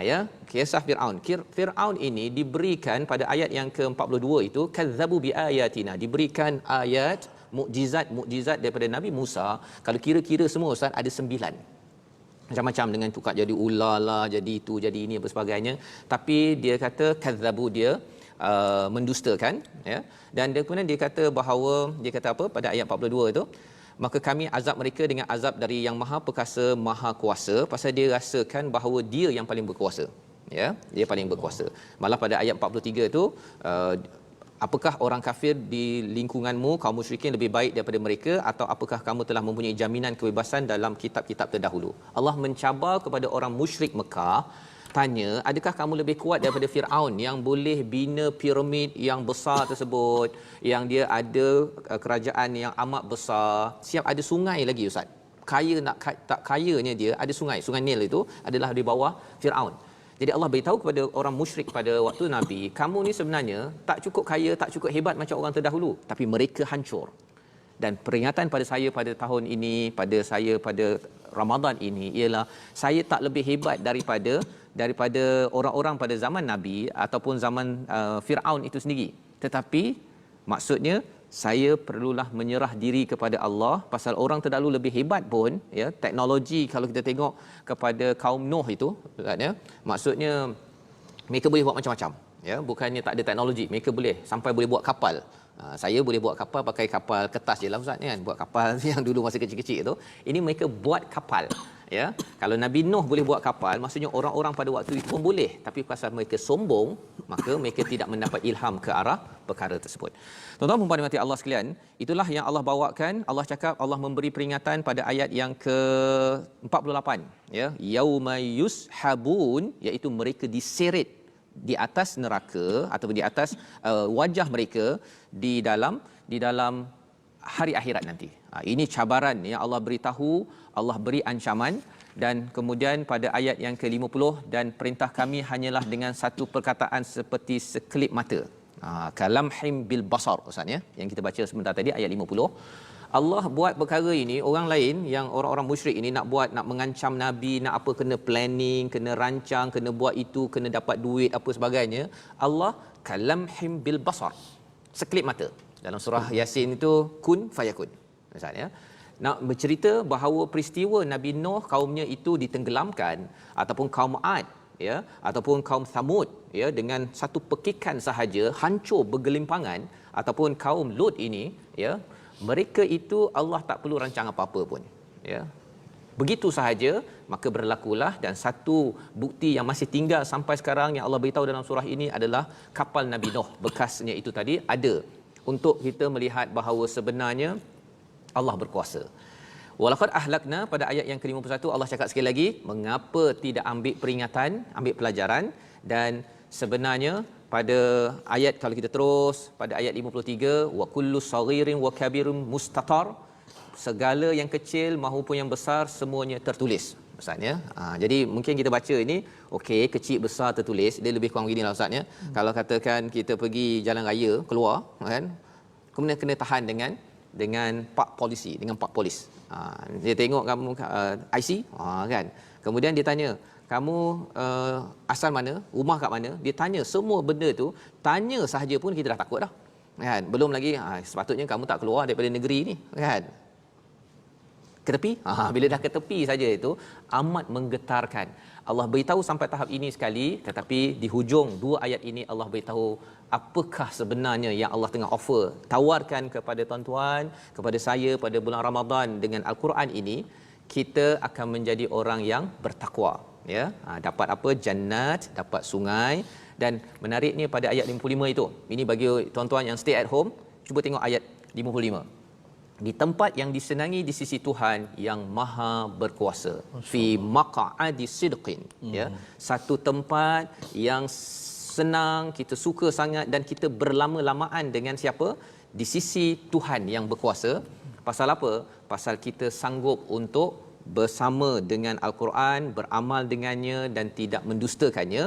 Ya, kisah Firaun. Firaun ini diberikan pada ayat yang ke-42 itu kazzabu biayatina, diberikan ayat mukjizat daripada Nabi Musa. Kalau kira-kira semua Ustaz ada 9. Macam-macam dengan tukar jadi ular lah, jadi itu, jadi ini apa sebagainya. Tapi dia kata kazzabu, dia mendustakan ya. Dan dia kemudian dia kata bahawa dia kata apa pada ayat 42 itu, maka kami azab mereka dengan azab dari yang Maha Perkasa, Maha Kuasa, pasal dia rasakan bahawa dia yang paling berkuasa ya, dia paling berkuasa. Malah pada ayat 43 itu apakah orang kafir di lingkunganmu, kaum musyrikin lebih baik daripada mereka, atau apakah kamu telah mempunyai jaminan kebebasan dalam kitab-kitab terdahulu? Allah mencabar kepada orang musyrik Mekah, tanya, adakah kamu lebih kuat daripada Firaun yang boleh bina piramid yang besar tersebut, yang dia ada kerajaan yang amat besar, siap ada sungai lagi Ustaz. Kaya nak tak kayanya dia ada sungai Nil itu adalah di bawah Firaun. Jadi Allah beritahu kepada orang musyrik pada waktu Nabi, kamu ni sebenarnya tak cukup kaya, tak cukup hebat macam orang terdahulu, tapi mereka hancur. Dan peringatan pada saya pada tahun ini, pada saya pada Ramadan ini ialah saya tak lebih hebat daripada orang-orang pada zaman Nabi ataupun zaman Firaun itu sendiri. Tetapi maksudnya saya perlulah menyerah diri kepada Allah, pasal orang terdahulu lebih hebat pun ya, teknologi kalau kita tengok kepada kaum Nuh itu ya, maksudnya mereka boleh buat macam-macam ya, bukannya tak ada teknologi, mereka boleh sampai boleh buat kapal. Saya boleh buat kapal pakai kapal kertas je lah Ustaz kan, buat kapal yang dulu masa kecil-kecil tu. Ini mereka buat kapal ya. Kalau Nabi Nuh boleh buat kapal, maksudnya orang-orang pada waktu itu pun boleh, tapi pasal mereka sombong, maka mereka tidak mendapat ilham ke arah perkara tersebut. Tuan-tuan dan puan-puan Allah sekalian, itulah yang Allah bawakan. Allah cakap, Allah memberi peringatan pada ayat yang ke-48 ya, yauma yushabun, iaitu mereka diseret di atas neraka atau di atas wajah mereka di dalam hari akhirat nanti. Ini cabaran yang Allah beritahu, Allah beri ancaman. Dan kemudian pada ayat yang ke-50, dan perintah kami hanyalah dengan satu perkataan seperti sekelip mata. Kalamhim bil basar, Ustaz ya, yang kita baca sebentar tadi ayat 50. Allah buat perkara ini, orang lain yang orang-orang musyrik ini nak buat, nak mengancam Nabi, nak apa, kena planning, kena rancang, kena buat itu, kena dapat duit apa sebagainya. Allah kalamhim bil basar, sekelip mata. Dalam surah Yasin itu kun fayakun, Ustaz ya. Nak bercerita bahawa peristiwa Nabi Nuh kaumnya itu ditenggelamkan, ataupun kaum Ad ya, ataupun kaum Thamud ya, dengan satu pekikan sahaja hancur bergelimpangan, ataupun kaum Lut ini ya, mereka itu Allah tak perlu rancang apa-apa pun ya, begitu sahaja. Maka berlakulah, dan satu bukti yang masih tinggal sampai sekarang yang Allah beritahu dalam surah ini adalah kapal Nabi Nuh, bekasnya itu tadi ada, untuk kita melihat bahawa sebenarnya Allah berkuasa. Walaqad ahlakna, pada ayat yang ke-51 Allah cakap sekali lagi, mengapa tidak ambil peringatan, ambil pelajaran. Dan sebenarnya pada ayat, kalau kita terus pada ayat 53, wa kullu saghirin wa kabirin mustatar, segala yang kecil maupun yang besar semuanya tertulis, Ustaz ya. Jadi mungkin kita baca ini, okey, kecil besar tertulis, dia lebih kurang beginilah Ustaz ya. Kalau katakan kita pergi jalan raya keluar kan, kemudian kena tahan dengan pak polisi, dengan pak polis. Dia tengok kamu IC kan. Kemudian dia tanya, kamu asal mana, rumah kat mana? Dia tanya semua benda tu, tanya sahaja pun kita dah takut dah. Kan? Belum lagi sepatutnya kamu tak keluar daripada negeri ni, kan? Ke tepi. Bila dah ke tepi saja itu amat menggetarkan. Allah beritahu sampai tahap ini sekali, tetapi di hujung dua ayat ini Allah beritahu apakah sebenarnya yang Allah tengah offer, tawarkan kepada tuan-tuan, kepada saya pada bulan Ramadan dengan Al-Quran ini. Kita akan menjadi orang yang bertakwa ya. Dapat apa? Jannat, dapat sungai. Dan menariknya pada ayat 55 itu, ini bagi tuan-tuan yang stay at home, cuba tengok ayat 55. Di tempat yang disenangi di sisi Tuhan yang Maha berkuasa, fi maq'adi sidqin ya, satu tempat yang senang, kita suka sangat, dan kita berlama-lamaan dengan siapa? Di sisi Tuhan yang berkuasa. Pasal apa? Pasal kita sanggup untuk bersama dengan Al-Quran, beramal dengannya dan tidak mendustakannya,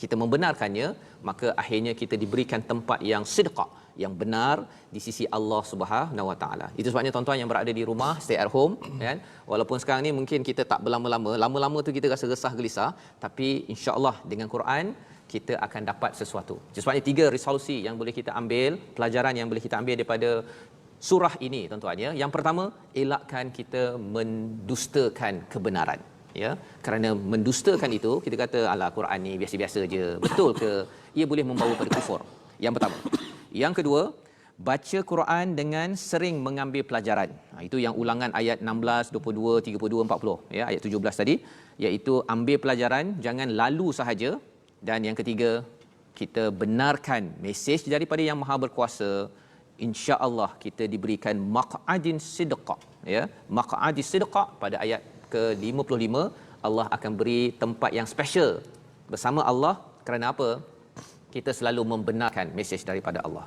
kita membenarkannya, maka akhirnya kita diberikan tempat yang sidqah, yang benar di sisi Allah Subhanahu Wa Taala. Itu sebabnya tuan-tuan yang berada di rumah, stay at home kan. Walaupun sekarang ni mungkin kita tak berlama-lama, lama-lama tu kita rasa resah gelisah, tapi insya-Allah dengan Quran kita akan dapat sesuatu. Sebabnya 3 resolusi yang boleh kita ambil, pelajaran yang boleh kita ambil daripada surah ini tuan-tuan ya. Yang pertama, elakkan kita mendustakan kebenaran ya. Kerana mendustakan itu, kita kata alah Quran ni biasa-biasa je. Betul ke? Ia boleh membawa pada kufur. Yang pertama. Yang kedua, baca Quran dengan sering mengambil pelajaran. Itu yang ulangan ayat 16, 22, 32, 40 ya, ayat 17 tadi, iaitu ambil pelajaran, jangan lalu sahaja. Dan yang ketiga, kita benarkan mesej daripada yang Maha Berkuasa. Insya-Allah kita diberikan maq'adin sidqa ya. Maq'adis sidqa pada ayat ke-55, Allah akan beri tempat yang special bersama Allah. Kerana apa? Kita selalu membenarkan mesej daripada Allah.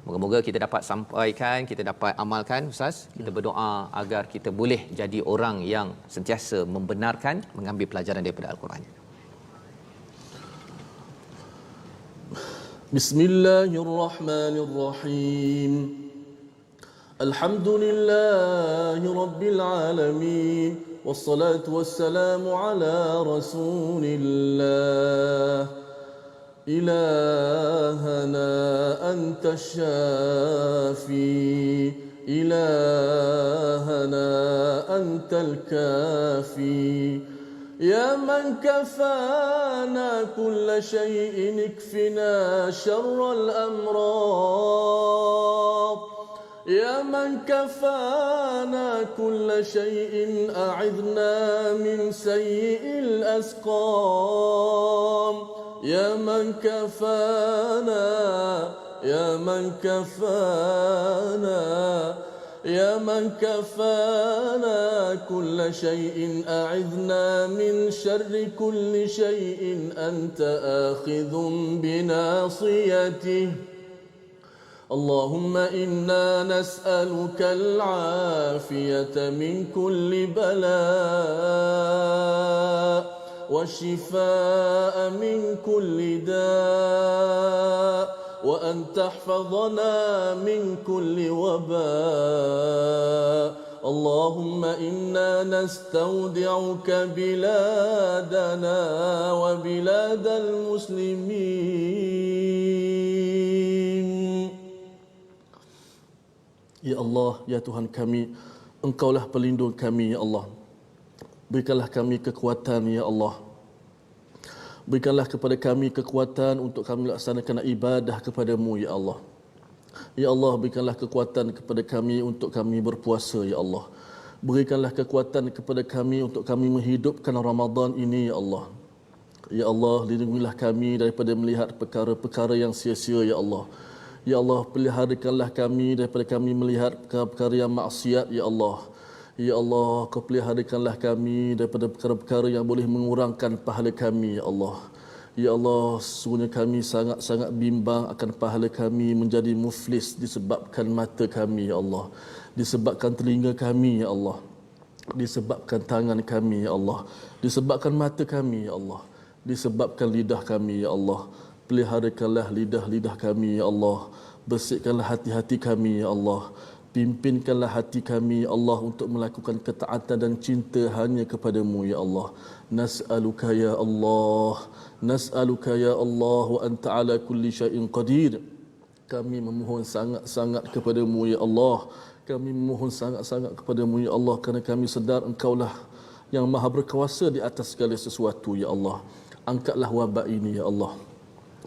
Moga-moga kita dapat sampaikan, kita dapat amalkan Ustaz. Kita berdoa agar kita boleh jadi orang yang sentiasa membenarkan, mengambil pelajaran daripada Al-Quran. Bismillahirrahmanirrahim. Alhamdulillahi rabbil alamin. Wassalatu wassalamu ala Rasulillah. إلهنا أنت الشافي إلهنا أنت الكافي يا من كفانا كل شيء اكفنا شر الأمراض يا من كفانا كل شيء أعذنا من سيء الأسقام يا من كفانا يا من كفانا يا من كفانا كل شيء أعذنا من شر كل شيء أنت آخذ بناصيته اللهم إنا نسألك العافية من كل بلاء والشفاء من كل داء وأن تحفظنا من كل وباء اللهم إنا نستودعك بلادنا وبلاد المسلمين. Ya Allah, ya Tuhan kami, Engkaulah pelindung kami, ya Allah. Berikanlah kami kekuatan, ya Allah. Berikanlah kepada kami kekuatan untuk kami laksanakan ibadah kepadamu, ya Allah. Ya Allah, berikanlah kekuatan kepada kami untuk kami berpuasa, ya Allah. Berikanlah kekuatan kepada kami untuk kami menghidupkan Ramadan ini, ya Allah. Ya Allah, lindungilah kami daripada melihat perkara-perkara yang sia-sia, ya Allah. Ya Allah, peliharakanlah kami daripada kami melihat perkara-perkara yang maksiat, ya Allah. Ya Allah, Kau peliharakanlah kami daripada perkara-perkara yang boleh mengurangkan pahala kami, ya Allah. Ya Allah, sesungguhnya kami sangat-sangat bimbang akan pahala kami menjadi muflis disebabkan mata kami, ya Allah. Disebabkan telinga kami, ya Allah. Disebabkan tangan kami, ya Allah. Disebabkan mata kami, ya Allah. Disebabkan lidah kami, ya Allah. Peliharakanlah lidah-lidah kami, ya Allah. Bersihkanlah hati-hati kami, ya Allah. Pimpinkanlah hati kami, ya Allah, untuk melakukan ketaatan dan cinta hanya kepadamu, ya Allah. Nas'aluka ya Allah. Nas'aluka ya Allah wa anta ala kulli syai'in qadir. Kami memohon sangat-sangat kepadamu, ya Allah. Kami memohon sangat-sangat kepadamu, ya Allah, kerana kami sedar Engkaulah yang maha berkuasa di atas segala sesuatu, ya Allah. Angkatlah wabak ini, ya Allah.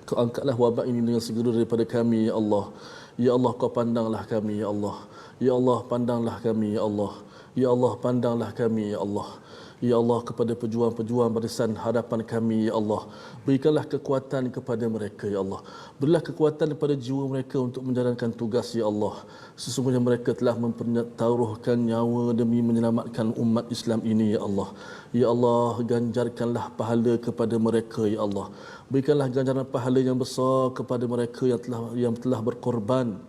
Kau angkatlah wabak ini dengan segera daripada kami, ya Allah. Ya Allah, Kau pandanglah kami, ya Allah. Ya Allah, pandanglah kami, ya Allah. Ya Allah, pandanglah kami, ya Allah. Ya Allah, kepada pejuang-pejuang barisan hadapan kami, ya Allah. Berikanlah kekuatan kepada mereka, ya Allah. Berilah kekuatan kepada jiwa mereka untuk menjalankan tugas, ya Allah. Sesungguhnya mereka telah mempertaruhkan nyawa demi menyelamatkan umat Islam ini, ya Allah. Ya Allah, ganjarkanlah pahala kepada mereka, ya Allah. Berikanlah ganjaran pahala yang besar kepada mereka yang telah berkorban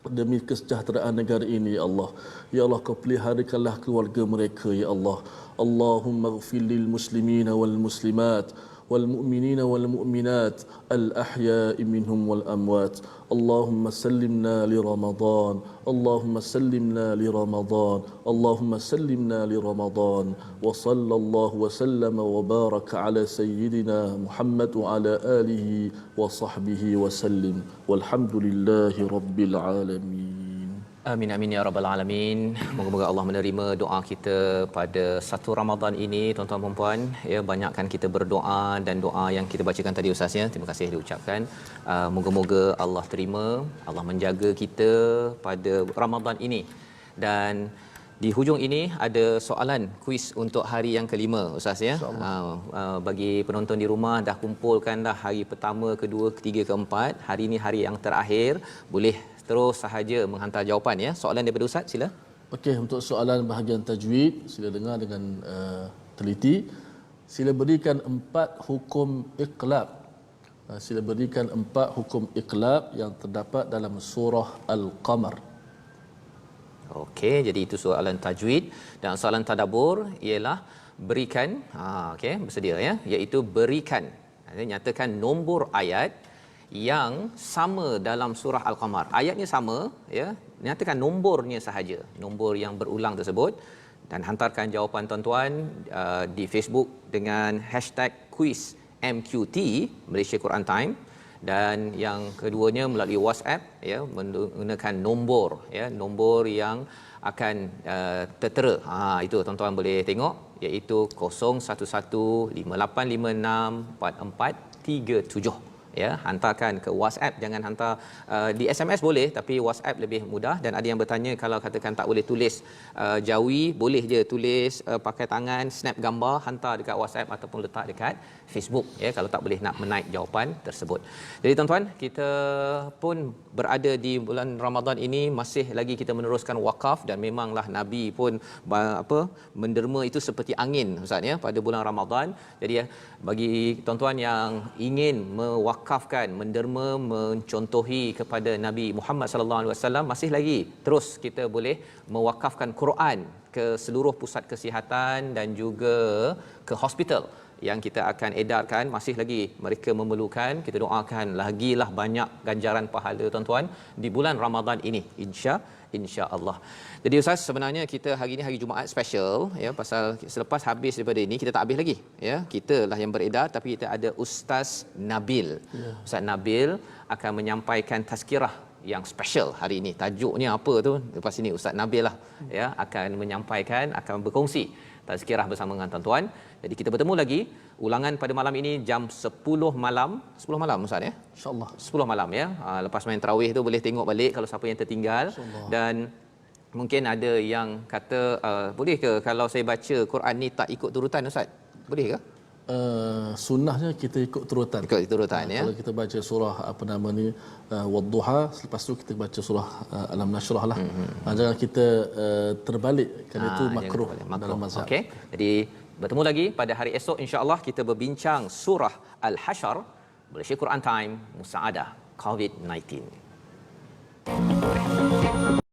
demi kesejahteraan negara ini, ya Allah. Ya Allah, Kau peliharakanlah keluarga mereka, ya Allah. Allahumma ighfir lil muslimina wal muslimat wal mu'minina wal mu'minat al ahya'i minhum wal amwat. Allahumma sallimna li Ramadan. Allahumma sallimna li Ramadan. Allahumma sallimna li Ramadan. Wa sallallahu wa sallama wa baraka ala sayyidina Muhammad wa ala alihi wa sahbihi wa sallim. Walhamdulillahi rabbil alamin. Amin amin ya rabbal alamin. Moga-moga Allah menerima doa kita pada satu Ramadan ini, tuan-tuan dan puan. Ya, banyakkan kita berdoa dan doa yang kita bacakan tadi Ustaz ya. Terima kasih diucapkan. Moga-moga Allah terima, Allah menjaga kita pada Ramadan ini. Dan di hujung ini ada soalan kuis untuk hari yang kelima Ustaz ya. Bagi penonton di rumah dah kumpulkan dah hari pertama, kedua, ketiga, keempat. Hari ini hari yang terakhir. Boleh terus sahaja menghantar jawapan ya. Soalan daripada Ustaz, sila. Okey, untuk soalan bahagian tajwid, sila dengar dengan teliti. Sila berikan 4 hukum iqlab. Sila berikan 4 hukum iqlab yang terdapat dalam surah Al-Qamar. Okey, jadi itu soalan tajwid. Dan soalan tadabbur ialah berikan, okey, bersedia ya, iaitu berikan. Nyatakan nombor ayat yang sama dalam surah Al-Qamar. Ayatnya sama ya, nyatakan nombornya sahaja, nombor yang berulang tersebut, dan hantarkan jawapan tuan-tuan di Facebook dengan #quiz MQT Malaysia Quran Time, dan yang keduanya melalui WhatsApp ya, menggunakan nombor ya, nombor yang akan tertera. Itu tuan-tuan boleh tengok, iaitu 0115856443 ya, hantarkan ke WhatsApp, jangan hantar di SMS boleh tapi WhatsApp lebih mudah. Dan ada yang bertanya kalau katakan tak boleh tulis jawi, boleh je tulis pakai tangan, snap gambar, hantar dekat WhatsApp ataupun letak dekat Facebook, ya, kalau tak boleh nak menaik jawapan tersebut. Jadi tuan-tuan, kita pun berada di bulan Ramadan ini, masih lagi kita meneruskan wakaf, dan memanglah Nabi pun menderma itu seperti angin Ustaz, ya, pada bulan Ramadan. Jadi ya, bagi tuan-tuan yang ingin mewakafkan, menderma, mencontohi kepada Nabi Muhammad sallallahu alaihi wasallam, masih lagi terus kita boleh mewakafkan Quran ke seluruh pusat kesihatan dan juga ke hospital yang kita akan edarkan. Masih lagi mereka memerlukan, kita doakan lagilah banyak ganjaran pahala tuan-tuan di bulan Ramadan ini, insya-Allah. Jadi Ustaz, sebenarnya kita hari ini hari Jumaat special, ya, pasal selepas habis daripada ini kita tak habis lagi, ya. Kita lah yang beredar, tapi kita ada Ustaz Nabil. Ustaz Nabil akan menyampaikan tazkirah yang special hari ini. Tajuknya apa tu? Lepas ini Ustaz Nabil lah, ya, akan menyampaikan, akan berkongsi tazkirah bersama dengan tuan-tuan. Jadi kita bertemu lagi ulangan pada malam ini jam 10 malam. 10 malam Ustaz, ya? InsyaAllah. 10 malam, ya. Lepas main tarawih tu boleh tengok balik kalau siapa yang tertinggal. Dan mungkin ada yang kata boleh ke kalau saya baca Quran ni tak ikut turutan Ustaz? Boleh ke? Sunnahnya kita ikut turutan. Ikut turutan, ya. Kalau kita baca surah Wadduha, selepas tu kita baca surah Alam Nashrah lah. Jangan kita terbalik, kerana itu makruh dalam mazhab. Okey. Jadi bertemu lagi pada hari esok, insya-Allah kita berbincang surah Al-Hasyr, Malaysia Quran Time, Musaadah COVID-19.